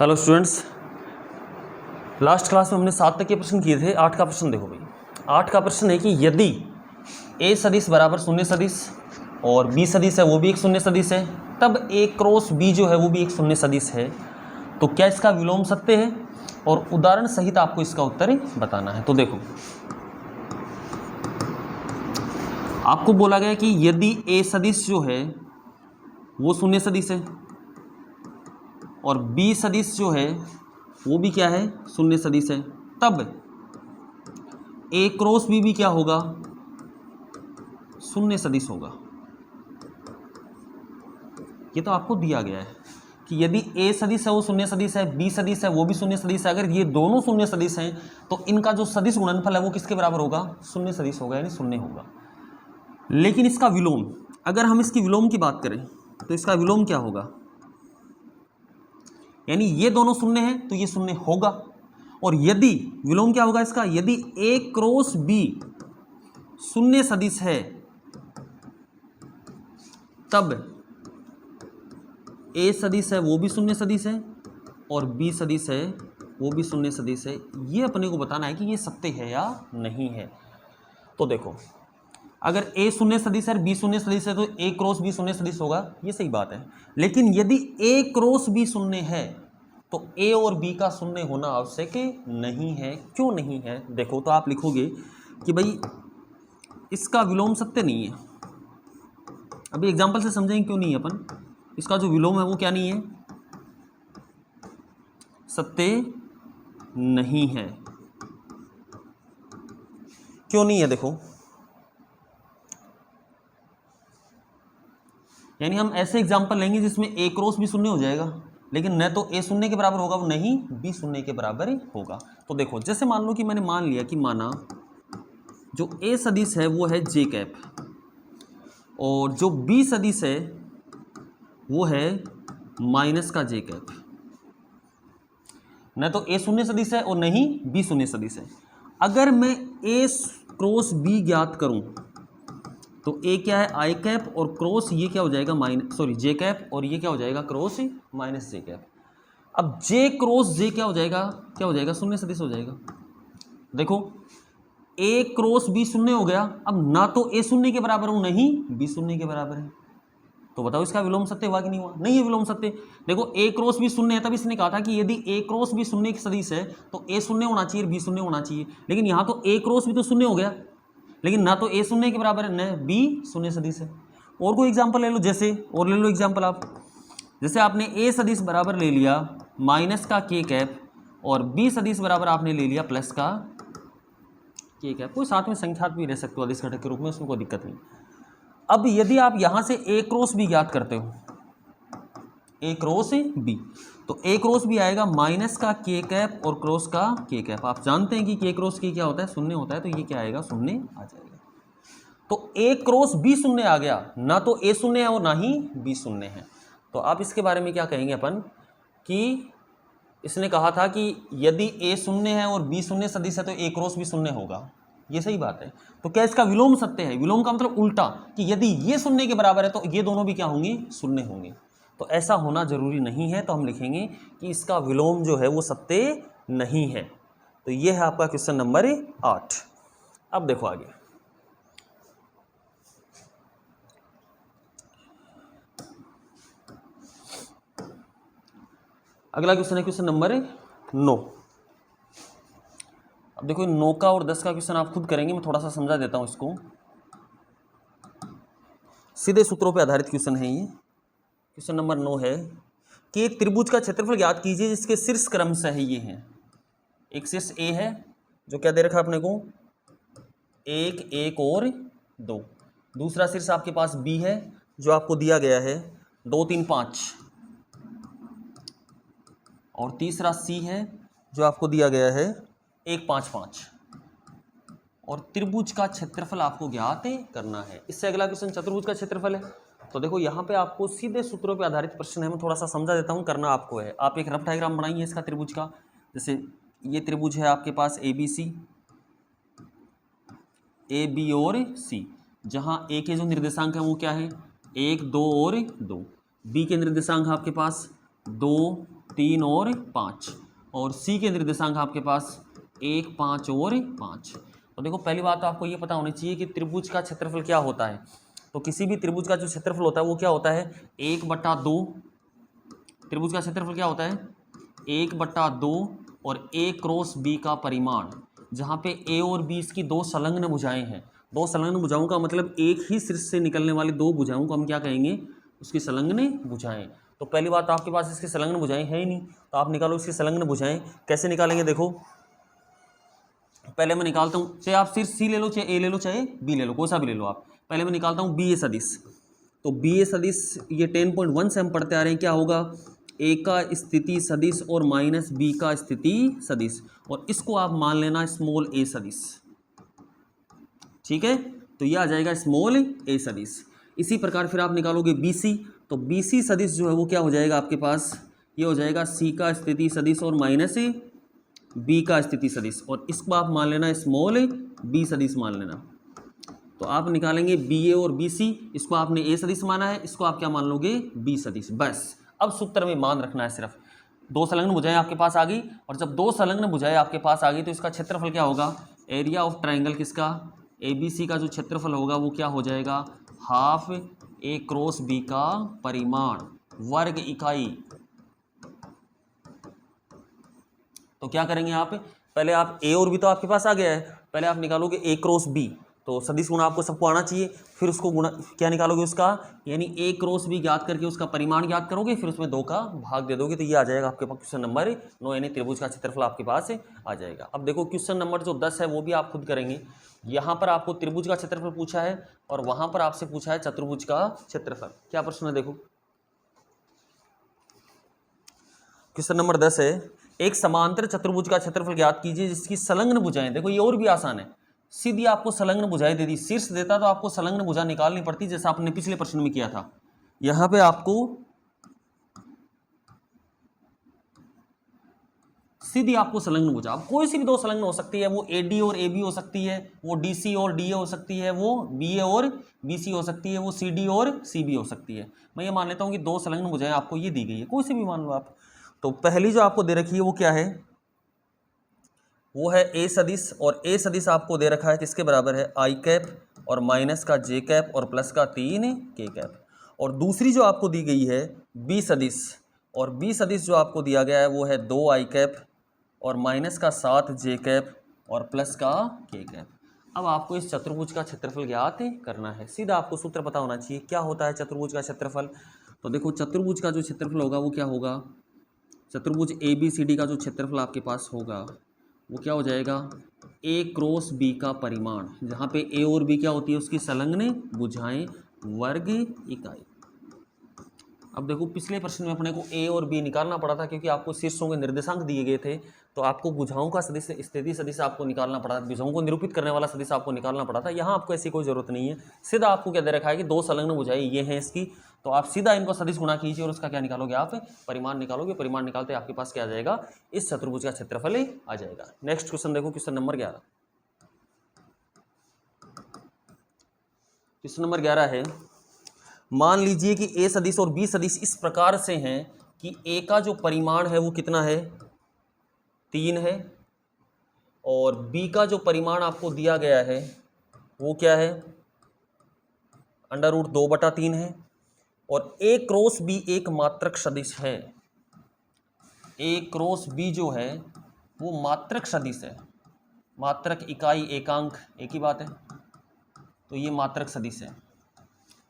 Hello students, last class में हमने 7 तक के प्रश्न किए थे। 8 का प्रश्न देखो भाई। 8 का प्रश्न है कि यदि a सदिश बराबर शून्य सदिश और b सदिश है वो भी एक शून्य सदिश है, तब a क्रॉस b जो है वो भी एक शून्य सदिश है, तो क्या इसका विलोम सत्य है? और उदाहरण सहित आपको इसका उत्तर बताना है। तो देखो, आपको बोला गया कि यदि a सदिश जो है वो शून्य सदिश है और b सदिश जो है वो भी क्या है, शून्य सदिश है, तब a क्रॉस b भी क्या होगा, शून्य सदिश होगा। ये तो आपको दिया गया है कि यदि a सदिश है वो शून्य सदिश है, b सदिश है वो भी शून्य सदिश है। अगर ये दोनों शून्य सदिश हैं तो इनका जो सदिश गुणनफल है वो किसके बराबर होगा, शून्य सदिश होगा, यानी शून्य होगा। लेकिन इसका विलोम, अगर हम इसकी विलोम की बात करें तो इसका विलोम क्या होगा, यानी ये दोनों शून्य हैं तो ये शून्य होगा। और यदि विलोम क्या होगा इसका, यदि a क्रॉस b शून्य सदिश है तब a सदिश है वो भी शून्य सदिश है और b सदिश है वो भी शून्य सदिश है। ये अपने को बताना है कि ये सत्य है या नहीं है। तो देखो, अगर a शून्य सदिश है और b शून्य सदिश है तो a क्रॉस b शून्य सदिश होगा, ये सही बात है। लेकिन यदि a क्रॉस b शून्य है तो a और b का शून्य होना आवश्यक नहीं है। क्यों नहीं है? देखो, तो आप लिखोगे कि भाई इसका विलोम सत्य नहीं है। अभी एग्जांपल से समझेंगे क्यों नहीं है अपन। इसका जो विलोम है वो क्या नहीं है, सत्य नहीं है। क्यों नहीं है? देखो, यानी हम ऐसे एग्जांपल लेंगे जिसमें a क्रॉस b शून्य हो जाएगा, लेकिन न तो a शून्य के बराबर होगा वो नहीं b शून्य के बराबर होगा। तो देखो, जैसे मान लो कि मैंने मान लिया कि माना जो a सदिश है वो है j कैप और जो b सदिश है वो है माइनस का j कैप। न तो a शून्य सदिश है और नहीं b शून्य सदिश है। अगर मैं a क्रॉस b ज्ञात करूं तो a क्या है, आई कैप, और क्रॉस ये क्या हो जाएगा, जे कैप, और ये क्या हो जाएगा, क्रॉस माइनस जे कैप। अब j क्रॉस j क्या हो जाएगा, शून्य सदिश हो जाएगा। देखो, a क्रॉस b शून्य हो गया। अब ना तो a शून्य के बराबर हो नहीं b शून्य के बराबर है, तो बताओ इसका विलोम सत्य हुआ कि नहीं हुआ? नहीं है विलोम सत्य। देखो, a क्रॉस b शून्य है, तब इसने कहा था कि यदि a क्रॉस b शून्य की सदिश है तो a शून्य होना चाहिए, b शून्य होना चाहिए। लेकिन यहाँ तो a क्रॉस b तो शून्य हो गया, लेकिन ना तो a शून्य के बराबर है न b शून्य सदिश है। और कोई एग्जांपल ले लो, जैसे और ले लो एग्जांपल आप, जैसे आपने a सदिश बराबर ले लिया माइनस का k कैप और b सदिश बराबर आपने ले लिया प्लस का k कैप। कोई साथ में संख्यात भी रह सकते हो अदिश घटक के रूप में, उसमें कोई दिक्कत नहीं। अब यदि आप यहाँ से a क्रॉस b ज्ञात करते हो, a क्रॉस b, तो a क्रॉस b आएगा माइनस का k कैप और क्रॉस का k कैप। आप जानते हैं कि k क्रॉस k क्या होता है, शून्य होता है, तो ये क्या आएगा, शून्य आ जाएगा। तो a क्रॉस b शून्य आ गया, ना तो a शून्य है और ना ही b शून्य है। तो आप इसके बारे में क्या कहेंगे अपन कि इसने कहा था कि यदि a शून्य है और b शून्य सदिश है तो a क्रॉस b शून्य होगा, ये सही बात है। तो क्या इसका विलोम सत्य है? विलोम का मतलब उल्टा, कि यदि ये शून्य के बराबर है तो ये दोनों भी क्या होंगे, शून्य होंगे। तो ऐसा होना जरूरी नहीं है, तो हम लिखेंगे कि इसका विलोम जो है वो सत्य नहीं है। तो ये है आपका क्वेश्चन नंबर 8। अब देखो आगे, अगला क्वेश्चन है क्वेश्चन नंबर 9। अब देखो, 9 का और 10 का क्वेश्चन आप खुद करेंगे, मैं थोड़ा सा समझा देता हूं इसको। सीधे सूत्रों पे आधारित क्वेश्चन है ये। क्वेश्चन नंबर 9 है कि एक त्रिभुज का क्षेत्रफल ज्ञात कीजिए जिसके शीर्ष क्रमशः ये हैं। एक शीर्ष a है जो क्या दे रखा है अपने को, 1, 1 और 2। दूसरा शीर्ष आपके पास b है जो आपको दिया गया है 2, 3, 5, और तीसरा c है जो आपको दिया गया है 1, 5, 5। और त्रिभुज का क्षेत्रफल आपको ज्ञात करना है। इससे अगला क्वेश्चन चतुर्भुज का क्षेत्रफल है। तो देखो, यहाँ पे आपको सीधे सूत्रों पे आधारित प्रश्न है, मैं थोड़ा सा समझा देता हूँ, करना आपको है। आप एक रफ डायग्राम बनाइए इसका त्रिभुज का। जैसे ये त्रिभुज है आपके पास ABC, A B और C, जहाँ A के जो निर्देशांक है वो क्या है, 1, 2 और 2। B के निर्देशांक आपके पास 2, 3 और 5, और सी के निर्देशांक आपके पास 1, 5 और 5। तो देखो पहली बात तो आपको ये पता होनी चाहिए कि त्रिभुज का क्षेत्रफल क्या होता है। तो किसी भी त्रिभुज का जो क्षेत्रफल होता है वो क्या होता है 1/2। त्रिभुज का क्षेत्रफल क्या होता है 1/2 और a क्रॉस b का परिमाण, जहाँ पे a और b इसकी दो संलग्न भुजाएं हैं। दो संलग्न भुजाओं का मतलब एक ही शीर्ष से निकलने वाली दो भुजाओं को हम क्या कहेंगे, उसकी संलग्न भुजाएं। तो पहली बात तो आपके पास इसकी संलग्न भुजाएं है ही नहीं, तो आप निकालो इसकी संलग्न भुजाएं। कैसे निकालेंगे देखो, पहले मैं निकालता हूँ, चाहे आप शीर्ष सी ले लो, चाहे a ले लो, चाहे b ले लो, कोई सा भी ले लो आप। पहले मैं निकालता हूँ bA सदिश। तो bA सदिश ये 10.1 से हम पढ़ते आ रहे हैं, क्या होगा a का स्थिति सदिश और माइनस b का स्थिति सदिश, और इसको आप मान लेना स्मॉल a सदिश। ठीक है, तो ये आ जाएगा स्मॉल a सदिश। इसी प्रकार फिर आप निकालोगे BC, तो BC सदिश जो है वो क्या हो जाएगा आपके पास, ये हो जाएगा C का स्थिति सदिश और माइनस B का स्थिति सदिश, और इसको आप मान लेना स्मॉल b सदिश मान लेना। तो आप निकालेंगे BA और BC, इसको आपने A सदिश माना है, इसको आप क्या मान लोगे B सदिश। बस अब सूत्र में मान रखना है, सिर्फ दो संलग्न भुजाएं आपके पास आ गई, और जब दो संलग्न भुजाएं आपके पास आ गई तो इसका क्षेत्रफल क्या होगा, एरिया ऑफ ट्राइंगल किसका ABC का जो क्षेत्रफल होगा वो क्या हो जाएगा हाफ A क्रॉस B का परिमाण वर्ग इकाई। तो क्या करेंगे आप, पहले आप A और B तो आपके पास आ गया है, पहले आप निकालोगे A क्रॉस B, तो सदिश गुणा आपको सबको आना चाहिए, फिर उसको गुणा क्या निकालोगे उसका, यानी A क्रॉस B ज्ञात करके उसका परिमाण ज्ञात करोगे, फिर उसमें 2 का भाग दे दोगे, तो ये आ जाएगा आपके पास क्वेश्चन नंबर 9, यानी त्रिभुज का क्षेत्रफल आपके पास आ जाएगा। अब देखो क्वेश्चन नंबर जो 10 है वो भी आप खुद करेंगे। यहाँ पर आपको त्रिभुज का क्षेत्रफल पूछा है और वहाँ पर आपसे पूछा है चतुर्भुज का क्षेत्रफल। क्या प्रश्न है देखो, क्वेश्चन नंबर 10 है, एक समांतर चतुर्भुज का क्षेत्रफल ज्ञात कीजिए जिसकी संलग्न भुजाएं, देखो ये और भी आसान है, सीधी आपको संलग्न भुजाएं दे दी, शीर्ष देता तो आपको संलग्न भुजा निकालनी पड़ती जैसा आपने पिछले प्रश्न में किया था। यहां पे आपको सीधी आपको संलग्न भुजा, अब कोई सी भी दो संलग्न हो सकती है, वो AD और AB हो सकती है, वो DC और DA हो सकती है, वो BA और BC हो सकती है, वो CD और CB हो सकती है। मैं ये मान लेता हूं कि दो संलग्न भुजाएं आपको ये दी गई है, कोई सी भी मान लो आप। तो पहली जो आपको दे रखी है वो क्या है, वो है A सदिश, और A सदिश आपको दे रखा है किसके बराबर है I कैप और माइनस का J कैप और प्लस का 3 K कैप। और दूसरी जो आपको दी गई है B सदिश, और B सदिश जो आपको दिया गया है वो है 2 I कैप और माइनस का 7 J कैप और प्लस का K कैप। अब आपको इस चतुर्भुज का क्षेत्रफल ज्ञात करना है, सीधा आपको सूत्र पता होना चाहिए क्या होता है चतुर्भुज का क्षेत्रफल। तो देखो चतुर्भुज का जो क्षेत्रफल होगा वो क्या होगा, चतुर्भुज ABCD का जो क्षेत्रफल आपके पास होगा वो क्या हो जाएगा A क्रॉस B का परिमाण, जहाँ पे A और B क्या होती है उसकी संलग्न भुजाएं वर्ग इकाई। अब देखो पिछले प्रश्न में अपने को A और B निकालना पड़ा था क्योंकि आपको शीर्षों के निर्देशांक दिए गए थे, तो आपको भुजाओं का सदिश स्थिति सदिश आपको निकालना पड़ा था, भुजाओं को निरूपित करने वाला सदिश आपको निकालना पड़ा था। यहाँ आपको ऐसी कोई जरूरत नहीं है, सीधा आपको क्या दे रखा है कि दो संलग्न भुजाएं ये हैं इसकी, तो आप सीधा इनको सदिश गुणा कीजिए और उसका क्या निकालोगे आप परिमाण निकालोगे, परिमाण निकालते आपके पास क्या आ जाएगा इस चतुर्भुज का क्षेत्रफल आ जाएगा। नेक्स्ट क्वेश्चन देखो, क्वेश्चन नंबर 11। क्वेश्चन नंबर 11 है, मान लीजिए कि A सदिश और B सदिश इस प्रकार से हैं कि A का जो परिमाण है वो कितना है 3 है, और B का जो परिमाण आपको दिया गया है वो क्या है √2/3 है, और A क्रॉस B एक मात्रक सदिश है। A क्रॉस B जो है वो मात्रक सदिश है, मात्रक इकाई एकांक एक ही बात है, तो ये मात्रक सदिश है।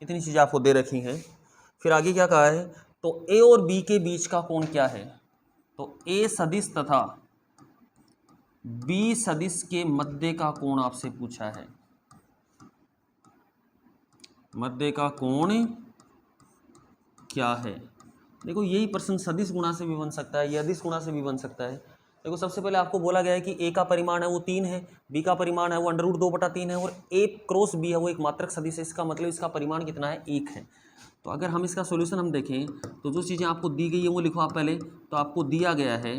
इतनी चीज़ें आपको दे रखी हैं। फिर आगे क्या कहा है, तो A और B के बीच का कोण क्या है, तो A सदिश तथा B सदिश के मध्य का कोण आपसे पूछा है। मध्य का कोण क्या है, देखो यही प्रश्न सदिश गुणा से भी बन सकता है, यदिश गुणा से भी बन सकता है। देखो सबसे पहले आपको बोला गया है कि A का परिमाण है वो 3 है, B का परिमाण है वो √2/3 है, और A क्रॉस B है वो एक मात्रक सदिश है, इसका मतलब इसका परिमाण कितना है 1 है। तो अगर हम इसका सॉल्यूशन हम देखें तो जो चीज़ें आपको दी गई है वो लिखो आप पहले। तो आपको दिया गया है,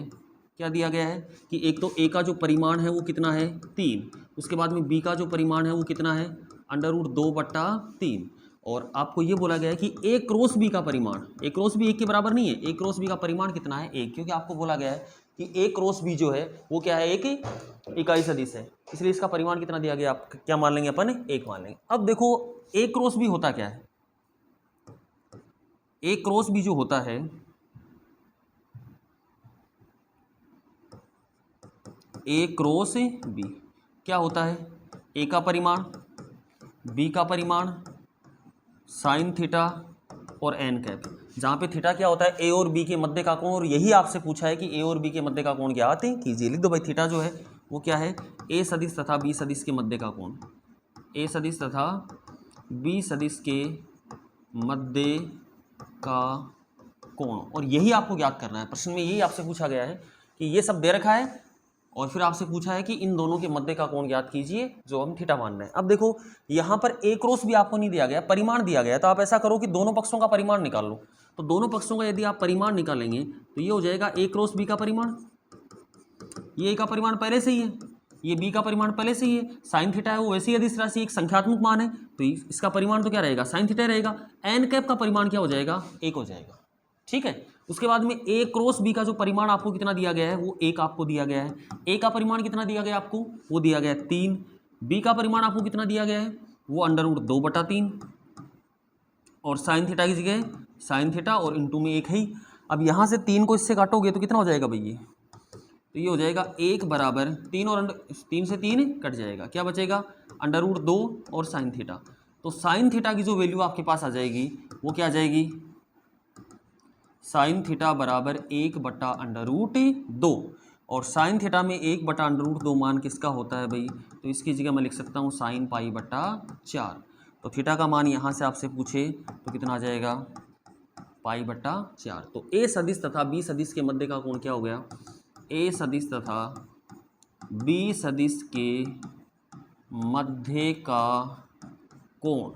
क्या दिया गया है कि एक तो A का जो परिमाण है वो कितना है 3, उसके बाद में B का जो परिमाण है वो कितना है √2/3, और आपको ये बोला गया है कि ए क्रॉस बी का परिमाण, ए क्रॉस बी 1 के बराबर नहीं है, ए क्रॉस बी का परिमाण कितना है 1, क्योंकि आपको बोला गया है कि ए क्रॉस बी जो है वो क्या है, एक इकाई सदिश है, इसलिए इसका परिमाण कितना दिया गया, आप क्या मान लेंगे अपन, 1 मान लेंगे। अब देखो ए क्रॉस बी होता क्या है, ए क्रॉस बी जो होता है, ए क्रॉस बी क्या होता है, ए का परिमाण, बी का परिमाण, साइन थीटा और एन कैप, जहाँ पे थीटा क्या होता है ए और बी के मध्य का कोण, और यही आपसे पूछा है कि ए और बी के मध्य का कोण ज्ञात कीजिए। लिख दो भाई, थीटा जो है वो क्या है, ए सदिश तथा बी सदिश के मध्य का कोण, ए सदिश तथा बी सदिश के मध्य का कोण, और यही आपको ज्ञात करना है। प्रश्न में यही आपसे पूछा गया है कि ये सब दे रखा है और फिर आपसे पूछा है कि इन दोनों के मध्य का कोण ज्ञात कीजिए, जो हम थीटा मान रहे हैं। अब देखो यहाँ पर ए क्रॉस भी आपको नहीं दिया गया, परिमाण दिया गया, तो आप ऐसा करो कि दोनों पक्षों का परिमाण निकाल लो। तो दोनों पक्षों का यदि आप परिमाण निकालेंगे तो ये हो जाएगा ए क्रॉस बी का परिमाण, ये ए का परिमाण पहले से ही है, ये बी का परिमाण पहले से ही है, साइन थीटा है वो वैसे ही अदिश राशि एक संख्यात्मक मान है, तो इसका परिमाण तो क्या रहेगा, साइन थीटा रहेगा। एन कैप का परिमाण क्या हो जाएगा, 1 हो जाएगा। ठीक है, उसके बाद में ए क्रॉस बी का जो परिमाण आपको कितना दिया गया है वो 1 आपको दिया गया है। ए का परिमाण कितना दिया गया आपको, वो दिया गया है 3। बी का परिमाण आपको कितना दिया गया है, वो √2/3, और साइन थीटा की जगह साइन थीटा और इंटू में 1 है। अब यहाँ से 3 को इससे काटोगे तो कितना हो जाएगा भाई, ये तो ये हो जाएगा 1 बराबर 3 और 3 से 3 कट जाएगा, क्या बचेगा √2 और साइन थीटा। तो साइन थीटा की जो वैल्यू आपके पास आ जाएगी वो क्या आ जाएगी, साइन थीटा बराबर 1/√2, और साइन थीटा में 1/√2 मान किसका होता है भाई, तो इसकी जगह मैं लिख सकता हूँ साइन π/4। तो थीटा का मान यहाँ से आपसे पूछे तो कितना आ जाएगा π/4। तो ए सदिश तथा बी सदिश के मध्य का कोण क्या हो गया, ए सदिश तथा बी सदिश के मध्य का कोण,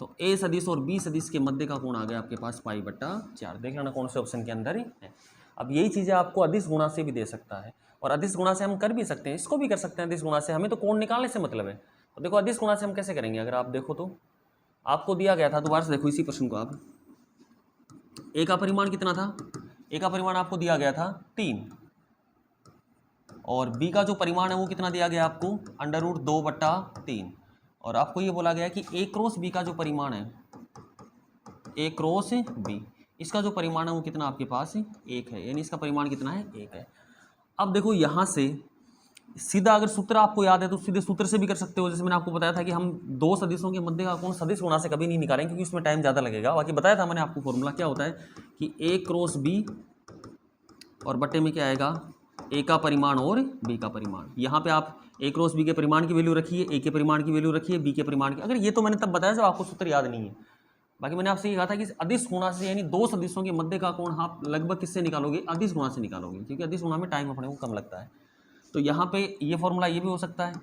तो ए सदिश और बी सदिश के मध्य का कोण आ गया आपके पास π/4। देख लेना कौन से ऑप्शन के अंदर है। अब यही चीज़ें आपको अदिश गुणा से भी दे सकता है, और अदिश गुणा से हम कर भी सकते हैं, इसको भी कर सकते हैं अदिश गुणा से, हमें तो कोण निकालने से मतलब है। तो देखो अदिश गुणा से हम कैसे करेंगे, अगर आप देखो तो आपको दिया गया था, दोबारा से देखो इसी प्रश्न को आप, ए का परिमाण कितना था, ए का परिमाण आपको दिया गया था 3, और बी का जो परिमाण है वो कितना दिया गया आपको √2/3, और आपको ये बोला गया कि ए क्रॉस बी का जो परिमाण है, ए क्रॉस बी, इसका जो परिमाण है वो कितना आपके पास 1 है, यानी इसका परिमाण कितना है 1 है। अब देखो यहाँ से सीधा अगर सूत्र आपको याद है तो सीधे सूत्र से भी कर सकते हो, जैसे मैंने आपको बताया था कि हम दो सदिशों के मध्य का कोण सदिश गुणा से कभी नहीं निकालेंगे क्योंकि इसमें टाइम ज़्यादा लगेगा। बाकी बताया था मैंने आपको फॉर्मूला क्या होता है कि ए क्रॉस बी और बट्टे में क्या आएगा, ए का परिमाण और बी का परिमाण। यहाँ पे आप ए क्रॉस बी के परिमाण की वैल्यू रखिए, ए के परिमाण की वैल्यू रखिए, बी के परिमाण की, अगर ये तो मैंने तब बताया जब आपको सूत्र याद नहीं है। बाकी मैंने आपसे ये कहा था कि अदिश गुणा से, यानी दो सदिशों के मध्य का कोण आप लगभग किससे निकालोगे, अदिश गुणा से निकालोगे, क्योंकि अदिश गुणा में टाइम अपने को कम लगता है। तो यहाँ पे ये फॉर्मूला ये भी हो सकता है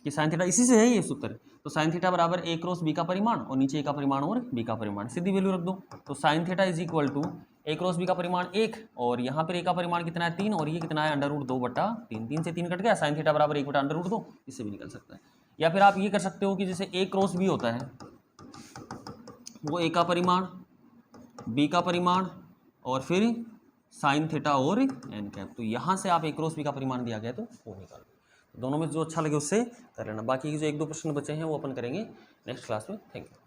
कि साइन थीटा, इसी से है ये सूत्र, तो साइन थीटा बराबर ए क्रॉस बी का परिमाण और नीचे ए का परिमाण और बी का परिमाण, सीधी वैल्यू रख दो। तो sine theta is equal to a cross b का परिमाण 1, और यहाँ पर ए का परिमाण कितना है 3, और ये कितना है √2/3, 3 से 3 कट गया, साइन थीटा बराबर 1/√2, इससे भी निकल सकता है। या फिर आप ये कर सकते हो कि जैसे ए क्रॉस बी होता है वो ए का परिमाण, बी का परिमाण और फिर साइन थीटा और एन कैप, तो यहाँ से आप ए क्रॉस बी का परिमाण दिया गया तो वो निकाल लो। दोनों में जो अच्छा लगे उससे कर लेना। बाकी जो 1-2 प्रश्न बचे हैं वो अपन करेंगे नेक्स्ट क्लास में। Thank you.